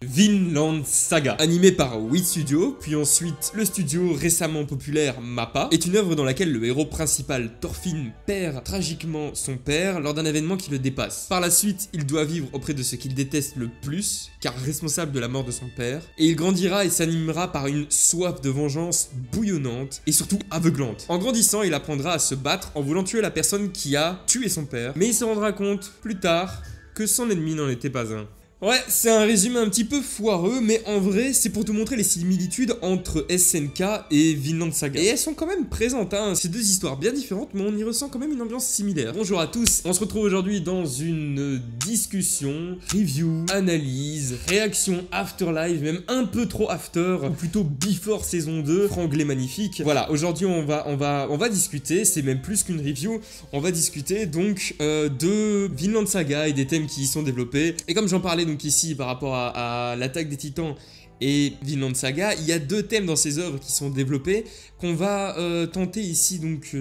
Vinland Saga, animé par Wit Studio, puis ensuite le studio récemment populaire MAPPA, est une œuvre dans laquelle le héros principal, Thorfinn, perd tragiquement son père lors d'un événement qui le dépasse. Par la suite, il doit vivre auprès de ce qu'il déteste le plus, car responsable de la mort de son père, et il grandira et s'animera par une soif de vengeance bouillonnante et surtout aveuglante. En grandissant, il apprendra à se battre en voulant tuer la personne qui a tué son père, mais il se rendra compte plus tard que son ennemi n'en était pas un. Ouais, c'est un résumé un petit peu foireux, mais en vrai, c'est pour te montrer les similitudes entre SNK et Vinland Saga. Et elles sont quand même présentes, hein. C'est deux histoires bien différentes, mais on y ressent quand même une ambiance similaire. Bonjour à tous, on se retrouve aujourd'hui dans une discussion, review, analyse, réaction Afterlife, même un peu trop after, ou plutôt before saison 2, franglais magnifique. Voilà, aujourd'hui on va discuter, c'est même plus qu'une review, on va discuter donc de Vinland Saga et des thèmes qui y sont développés. Et comme j'en parlais donc ici par rapport à l'attaque des titans et Vinland Saga, il y a deux thèmes dans ces œuvres qui sont développés qu'on va tenter ici donc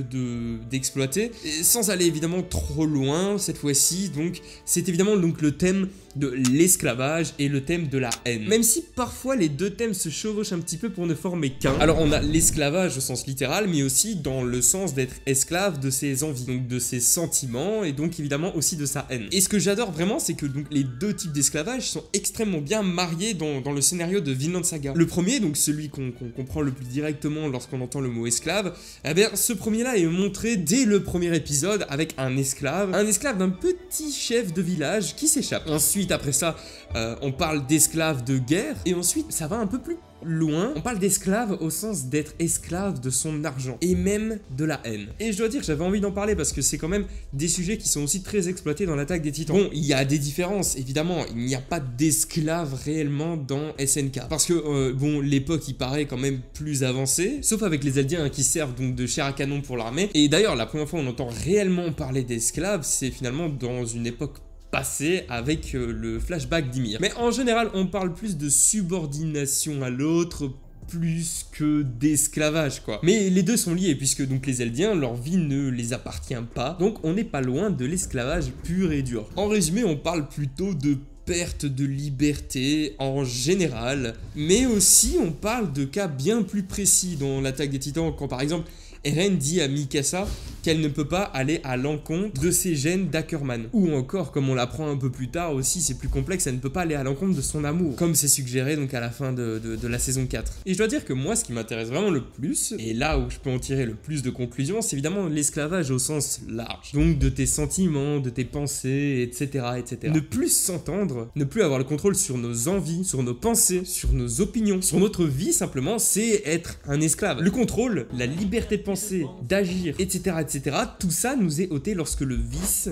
d'exploiter, sans aller évidemment trop loin cette fois-ci. Donc c'est évidemment donc le thème de l'esclavage et le thème de la haine, même si parfois les deux thèmes se chevauchent un petit peu pour ne former qu'un. Alors on a l'esclavage au sens littéral, mais aussi dans le sens d'être esclave de ses envies, donc de ses sentiments, et donc évidemment aussi de sa haine. Et ce que j'adore vraiment, c'est que donc les deux types d'esclavage sont extrêmement bien mariés dans le scénario de Vinland Saga. Le premier, donc celui qu'on comprend le plus directement lorsqu'on entend le mot esclave, eh bien ce premier-là est montré dès le premier épisode avec un esclave d'un petit chef de village qui s'échappe. Ensuite, après ça, on parle d'esclave de guerre, et ensuite ça va un peu plus loin, on parle d'esclave au sens d'être esclave de son argent et même de la haine. Et je dois dire que j'avais envie d'en parler parce que c'est quand même des sujets qui sont aussi très exploités dans l'attaque des titans. Bon, il y a des différences, évidemment, il n'y a pas d'esclave réellement dans SNK parce que bon, l'époque il paraît quand même plus avancée, sauf avec les Eldiens qui servent donc de chair à canon pour l'armée. Et d'ailleurs, la première fois on entend réellement parler d'esclaves, c'est finalement dans une époque passé avec le flashback d'Ymir. Mais en général, on parle plus de subordination à l'autre plus que d'esclavage, quoi. Mais les deux sont liés, puisque donc les Eldiens, leur vie ne les appartient pas, donc on n'est pas loin de l'esclavage pur et dur. En résumé, on parle plutôt de perte de liberté en général, mais aussi on parle de cas bien plus précis dans l'attaque des titans, quand par exemple Eren dit à Mikasa qu'elle ne peut pas aller à l'encontre de ses gènes d'Ackerman. Ou encore, comme on l'apprend un peu plus tard aussi, c'est plus complexe, elle ne peut pas aller à l'encontre de son amour, comme c'est suggéré donc à la fin de la saison 4. Et je dois dire que moi, ce qui m'intéresse vraiment le plus, et là où je peux en tirer le plus de conclusions, c'est évidemment l'esclavage au sens large. Donc de tes sentiments, de tes pensées, etc. etc. Ne plus s'entendre, ne plus avoir le contrôle sur nos envies, sur nos pensées, sur nos opinions, sur notre vie simplement, c'est être un esclave. Le contrôle, la liberté de penser, d'agir, etc., etc., tout ça nous est ôté lorsque le vice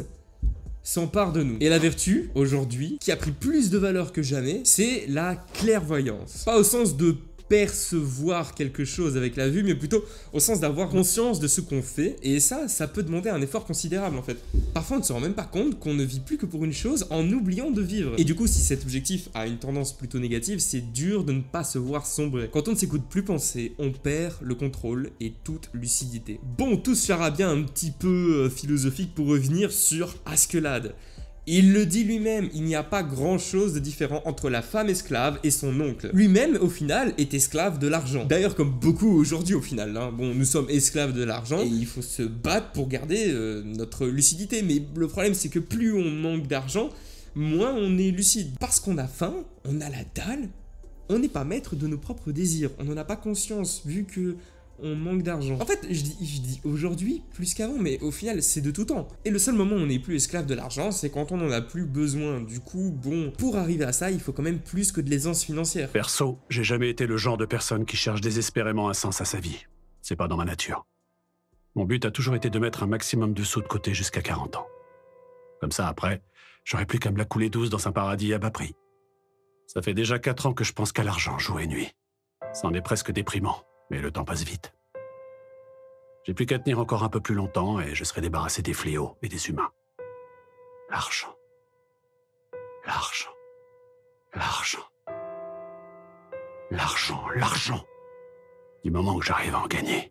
s'empare de nous. Et la vertu, aujourd'hui, qui a pris plus de valeur que jamais, c'est la clairvoyance. Pas au sens de percevoir quelque chose avec la vue, mais plutôt au sens d'avoir conscience de ce qu'on fait, et ça peut demander un effort considérable en fait. Parfois on ne se rend même pas compte qu'on ne vit plus que pour une chose en oubliant de vivre. Et du coup, si cet objectif a une tendance plutôt négative, c'est dur de ne pas se voir sombrer. Quand on ne s'écoute plus penser, on perd le contrôle et toute lucidité. Bon, tout sera bien un petit peu philosophique pour revenir sur Askeladd. Il le dit lui-même, il n'y a pas grand-chose de différent entre la femme esclave et son oncle. Lui-même, au final, est esclave de l'argent. D'ailleurs, comme beaucoup aujourd'hui, au final. Hein. Bon, nous sommes esclaves de l'argent et il faut se battre pour garder notre lucidité. Mais le problème, c'est que plus on manque d'argent, moins on est lucide. Parce qu'on a faim, on a la dalle, on n'est pas maître de nos propres désirs. On n'en a pas conscience, vu que on manque d'argent. En fait, je dis aujourd'hui plus qu'avant, mais au final, c'est de tout temps. Et le seul moment où on n'est plus esclave de l'argent, c'est quand on n'en a plus besoin. Du coup, bon, pour arriver à ça, il faut quand même plus que de l'aisance financière. Perso, j'ai jamais été le genre de personne qui cherche désespérément un sens à sa vie. C'est pas dans ma nature. Mon but a toujours été de mettre un maximum de sous de côté jusqu'à 40 ans. Comme ça, après, j'aurais plus qu'à me la couler douce dans un paradis à bas prix. Ça fait déjà 4 ans que je pense qu'à l'argent jour et nuit. C'en est presque déprimant. Mais le temps passe vite. J'ai plus qu'à tenir encore un peu plus longtemps et je serai débarrassé des fléaux et des humains. L'argent. L'argent. L'argent. L'argent. L'argent. Du moment que j'arrive à en gagner.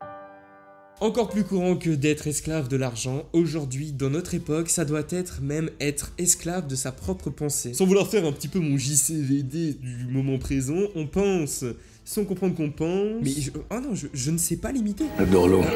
Encore plus courant que d'être esclave de l'argent, aujourd'hui, dans notre époque, ça doit être même être esclave de sa propre pensée. Sans vouloir faire un petit peu mon JCVD du moment présent, on pense sans comprendre qu'on pense... Mais je ne sais pas l'imiter.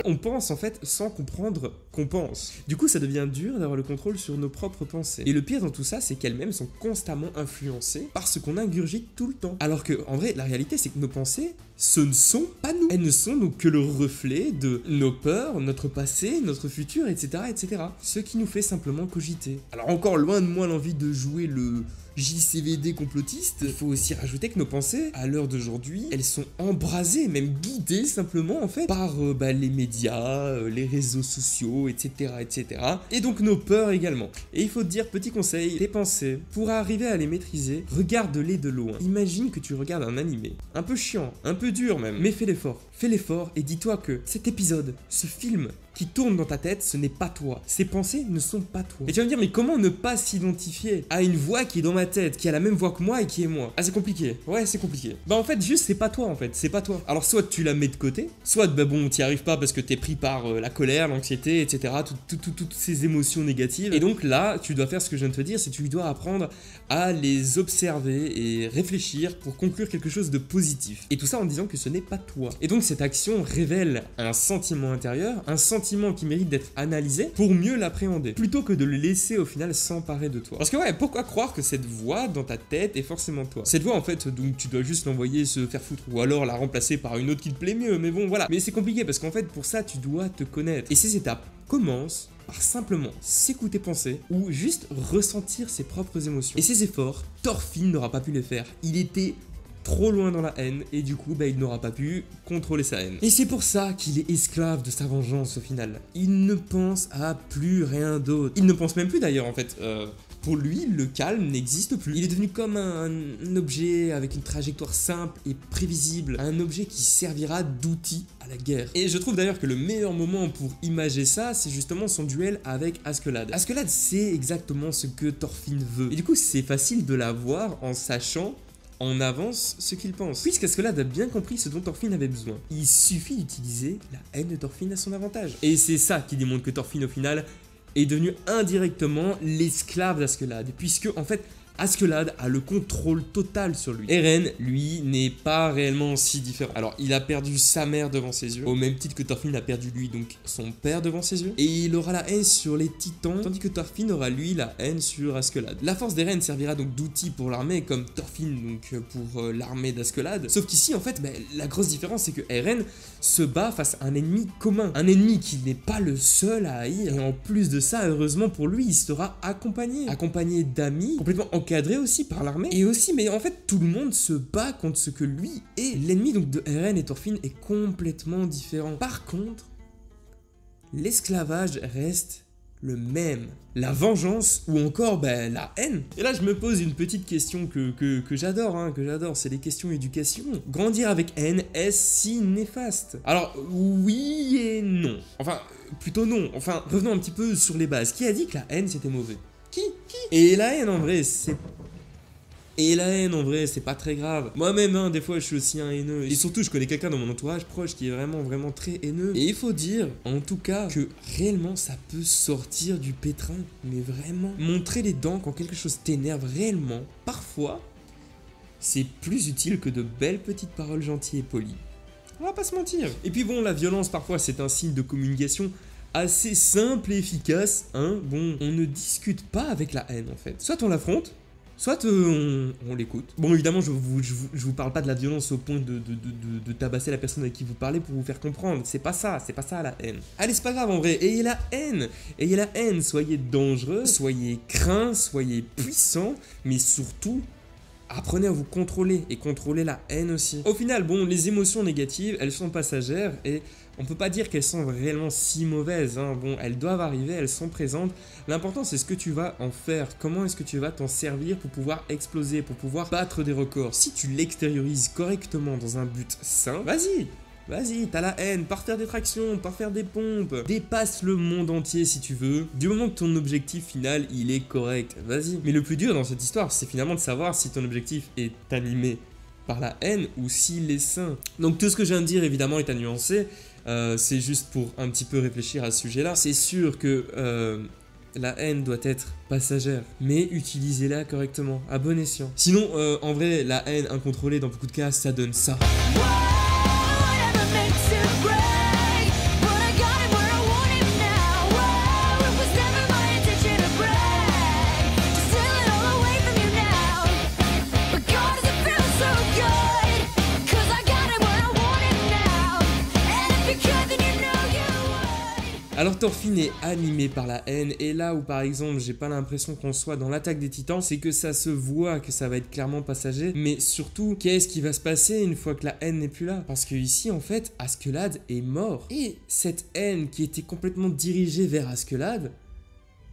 On pense en fait sans comprendre qu'on pense. Du coup, ça devient dur d'avoir le contrôle sur nos propres pensées. Et le pire dans tout ça, c'est qu'elles-mêmes sont constamment influencées par ce qu'on ingurgite tout le temps. Alors que, en vrai, la réalité, c'est que nos pensées, ce ne sont pas nous. Elles ne sont donc que le reflet de nos peurs, notre passé, notre futur, etc., etc. Ce qui nous fait simplement cogiter. Alors encore loin de moi l'envie de jouer le JCVD complotiste, il faut aussi rajouter que nos pensées, à l'heure d'aujourd'hui, elles sont embrasées, même guidées simplement en fait, par les médias, les réseaux sociaux, etc., etc. Et donc nos peurs également. Et il faut te dire, petit conseil, tes pensées, pour arriver à les maîtriser, regarde-les de loin. Imagine que tu regardes un animé, un peu chiant, un peu dur même, mais fais l'effort. Fais l'effort et dis-toi que cet épisode, ce film qui tourne dans ta tête, ce n'est pas toi. Ces pensées ne sont pas toi. Et tu vas me dire, mais comment ne pas s'identifier à une voix qui est dans ma tête, qui a la même voix que moi et qui est moi? Ah, c'est compliqué. Ouais, c'est compliqué. Bah en fait, juste, c'est pas toi en fait, c'est pas toi. Alors soit tu la mets de côté, soit bon, t'y arrives pas parce que t'es pris par la colère, l'anxiété, etc. Toutes ces émotions négatives. Et donc là, tu dois faire ce que je viens de te dire, c'est que tu dois apprendre à les observer et réfléchir pour conclure quelque chose de positif. Et tout ça en disant que ce n'est pas toi. Et donc cette action révèle un sentiment intérieur, un sentiment qui mérite d'être analysé pour mieux l'appréhender, plutôt que de le laisser au final s'emparer de toi. Parce que ouais, pourquoi croire que cette voix dans ta tête est forcément toi? Cette voix en fait, donc tu dois juste l'envoyer se faire foutre, ou alors la remplacer par une autre qui te plaît mieux, mais bon voilà. Mais c'est compliqué parce qu'en fait pour ça tu dois te connaître. Et ces étapes commencent par simplement s'écouter penser ou juste ressentir ses propres émotions. Et ces efforts, Thorfinn n'aura pas pu les faire. Il était trop loin dans la haine et du coup il n'aura pas pu contrôler sa haine. Et c'est pour ça qu'il est esclave de sa vengeance au final. Il ne pense à plus rien d'autre. Il ne pense même plus d'ailleurs en fait. Pour lui, le calme n'existe plus. Il est devenu comme un objet avec une trajectoire simple et prévisible. Un objet qui servira d'outil à la guerre. Et je trouve d'ailleurs que le meilleur moment pour imager ça, c'est justement son duel avec Askeladd. Askeladd sait exactement ce que Thorfinn veut. Et du coup, c'est facile de l'avoir en sachant en avance ce qu'il pense. Puisqu'Askeladd a bien compris ce dont Thorfinn avait besoin. Il suffit d'utiliser la haine de Thorfinn à son avantage. Et c'est ça qui démontre que Thorfinn au final est devenu indirectement l'esclave d'Askeladd, puisque en fait Askeladd a le contrôle total sur lui. Eren, lui, n'est pas réellement si différent. Alors, il a perdu sa mère devant ses yeux, au même titre que Thorfinn a perdu lui, donc son père devant ses yeux. Et il aura la haine sur les titans, tandis que Thorfinn aura lui la haine sur Askeladd. La force d'Eren servira donc d'outil pour l'armée, comme Thorfinn donc pour l'armée d'Askeladd. Sauf qu'ici, en fait, la grosse différence, c'est que Eren se bat face à un ennemi commun. Un ennemi qui n'est pas le seul à haïr. Et en plus de ça, heureusement pour lui, il sera accompagné. Accompagné d'amis, complètement encadré aussi par l'armée. Et aussi, mais en fait, tout le monde se bat contre ce que lui est. L'ennemi donc de Eren et Thorfinn est complètement différent. Par contre, l'esclavage reste le même. La vengeance ou encore la haine. Et là je me pose une petite question que j'adore, c'est les questions éducation. Grandir avec haine, est-ce si néfaste? Alors oui et non. Enfin, plutôt non. Enfin, revenons un petit peu sur les bases. Qui a dit que la haine c'était mauvais? Qui? Et la haine en vrai c'est... pas très grave. Moi-même, des fois, je suis aussi un haineux. Et surtout, je connais quelqu'un dans mon entourage proche qui est vraiment très haineux. Et il faut dire, en tout cas, que réellement, ça peut sortir du pétrin. Mais vraiment, montrer les dents quand quelque chose t'énerve réellement, parfois, c'est plus utile que de belles petites paroles gentilles et polies. On va pas se mentir. Et puis bon, la violence, parfois, c'est un signe de communication assez simple et efficace. Bon, on ne discute pas avec la haine, en fait. Soit on l'affronte, soit on l'écoute. Bon, évidemment, je vous parle pas de la violence au point de tabasser la personne avec qui vous parlez pour vous faire comprendre. C'est pas ça la haine. Allez, c'est pas grave en vrai. Ayez la haine. Soyez dangereux, soyez craint, soyez puissant, mais surtout, apprenez à vous contrôler et contrôler la haine aussi. Au final, bon, les émotions négatives, elles sont passagères et on peut pas dire qu'elles sont réellement si mauvaises. Bon, elles doivent arriver, elles sont présentes. L'important, c'est ce que tu vas en faire. Comment est-ce que tu vas t'en servir pour pouvoir exploser, pour pouvoir battre des records. Si tu l'extériorises correctement dans un but sain, vas-y, t'as la haine, pars faire des tractions, pars faire des pompes, dépasse le monde entier si tu veux, du moment que ton objectif final, il est correct, vas-y. Mais le plus dur dans cette histoire, c'est finalement de savoir si ton objectif est animé par la haine ou s'il est sain. Donc tout ce que je viens de dire, évidemment, est à nuancer, c'est juste pour un petit peu réfléchir à ce sujet-là. C'est sûr que la haine doit être passagère, mais utilisez-la correctement, à bon escient. Sinon, en vrai, la haine incontrôlée, dans beaucoup de cas, ça donne ça. Alors Thorfinn est animé par la haine, et là où par exemple j'ai pas l'impression qu'on soit dans l'attaque des titans, c'est que ça se voit que ça va être clairement passager, mais surtout qu'est-ce qui va se passer une fois que la haine n'est plus là? Parce que ici en fait Askeladd est mort, et cette haine qui était complètement dirigée vers Askeladd,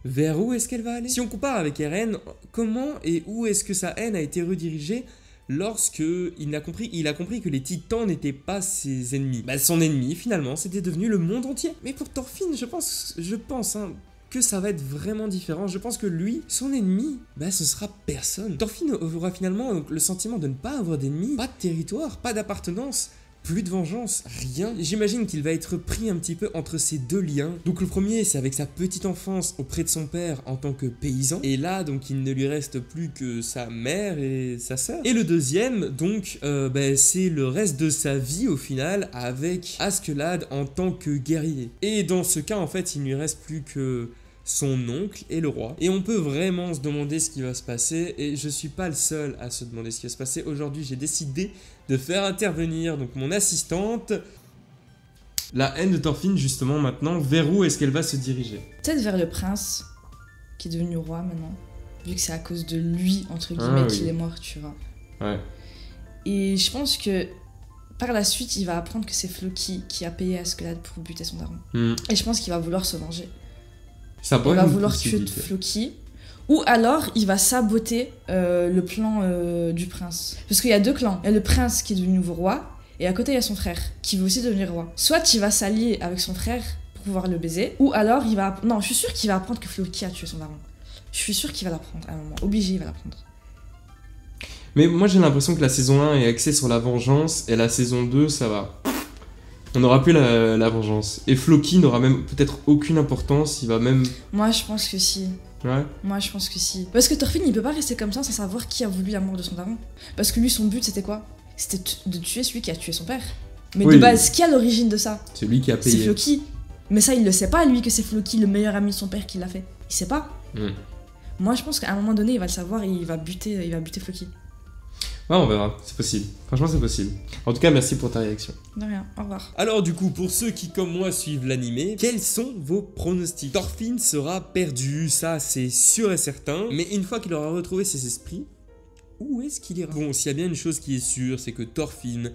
vers où est-ce qu'elle va aller? Si on compare avec Eren, comment et où est-ce que sa haine a été redirigée lorsque il a compris que les titans n'étaient pas ses ennemis? Bah, son ennemi, finalement, c'était devenu le monde entier. Mais pour Thorfinn, je pense que ça va être vraiment différent. Je pense que lui, son ennemi, bah, ce sera personne. Thorfinn aura finalement le sentiment de ne pas avoir d'ennemis, pas de territoire, pas d'appartenance. Plus de vengeance, rien. J'imagine qu'il va être pris un petit peu entre ces deux liens. Donc le premier, c'est avec sa petite enfance auprès de son père en tant que paysan. Et là, donc il ne lui reste plus que sa mère et sa sœur. Et le deuxième, donc, c'est le reste de sa vie au final avec Askeladd en tant que guerrier. Et dans ce cas, en fait, il ne lui reste plus que son oncle et le roi. Et on peut vraiment se demander ce qui va se passer, et je suis pas le seul à se demander ce qui va se passer. Aujourd'hui, j'ai décidé de faire intervenir donc mon assistante. La haine de Thorfinn, justement, maintenant, vers où est-ce qu'elle va se diriger? Peut-être vers le prince, qui est devenu roi maintenant, vu que c'est à cause de lui, entre guillemets, qu'il est mort, tu vois. Ouais. Et je pense que par la suite, il va apprendre que c'est Floki qui a payé Askeladd pour buter son daron. Et je pense qu'il va vouloir se venger. Il va vouloir tuer Floki, ou alors il va saboter le plan du prince. Parce qu'il y a deux clans. Il y a le prince qui est devenu nouveau roi, et à côté il y a son frère qui veut aussi devenir roi. Soit il va s'allier avec son frère pour pouvoir le baiser, ou alors il va... Non, je suis sûre qu'il va apprendre que Floki a tué son daron. Je suis sûre qu'il va l'apprendre à un moment. Obligé, il va l'apprendre. Mais moi j'ai l'impression que la saison 1 est axée sur la vengeance, et la saison 2, ça va... On n'aura plus la vengeance. Et Floki n'aura même peut-être aucune importance, il va même... Moi, je pense que si. Ouais. Moi, je pense que si. Parce que Thorfinn, il peut pas rester comme ça sans savoir qui a voulu la mort de son daron. Parce que lui, son but, c'était quoi? C'était de tuer celui qui a tué son père. Mais oui, de base, qui a l'origine de ça? C'est lui qui a payé. C'est Floki. Mais ça, il le sait pas, lui, que c'est Floki, le meilleur ami de son père, qui l'a fait. Il sait pas. Moi, je pense qu'à un moment donné, il va le savoir et il va buter Floki. Ouais, on verra, c'est possible. Franchement, c'est possible. En tout cas, merci pour ta réaction. De rien, au revoir. Alors du coup, pour ceux qui, comme moi, suivent l'animé, quels sont vos pronostics? Thorfinn sera perdu, ça c'est sûr et certain. Mais une fois qu'il aura retrouvé ses esprits, où est-ce qu'il ira? Bon, s'il y a bien une chose qui est sûre, c'est que Thorfinn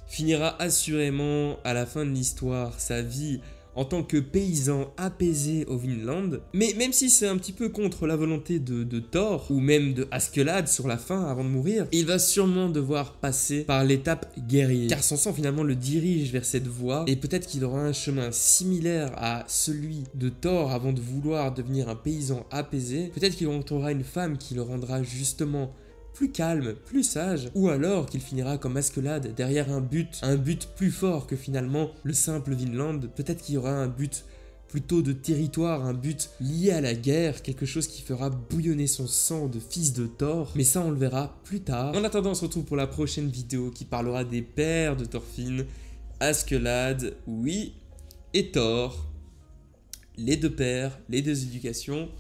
finira assurément, à la fin de l'histoire, sa vie en tant que paysan apaisé au Vinland. Mais même si c'est un petit peu contre la volonté de Thor, ou même de Askeladd sur la fin avant de mourir, il va sûrement devoir passer par l'étape guerrier. Car son sang finalement le dirige vers cette voie, et peut-être qu'il aura un chemin similaire à celui de Thor avant de vouloir devenir un paysan apaisé. Peut-être qu'il rencontrera une femme qui le rendra justement plus calme, plus sage, ou alors qu'il finira comme Askeladd derrière un but plus fort que finalement le simple Vinland. Peut-être qu'il y aura un but plutôt de territoire, un but lié à la guerre, quelque chose qui fera bouillonner son sang de fils de Thor, mais ça on le verra plus tard. En attendant, on se retrouve pour la prochaine vidéo qui parlera des pères de Thorfinn, Askeladd, oui, et Thor, les deux pères, les deux éducations.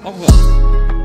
Au revoir.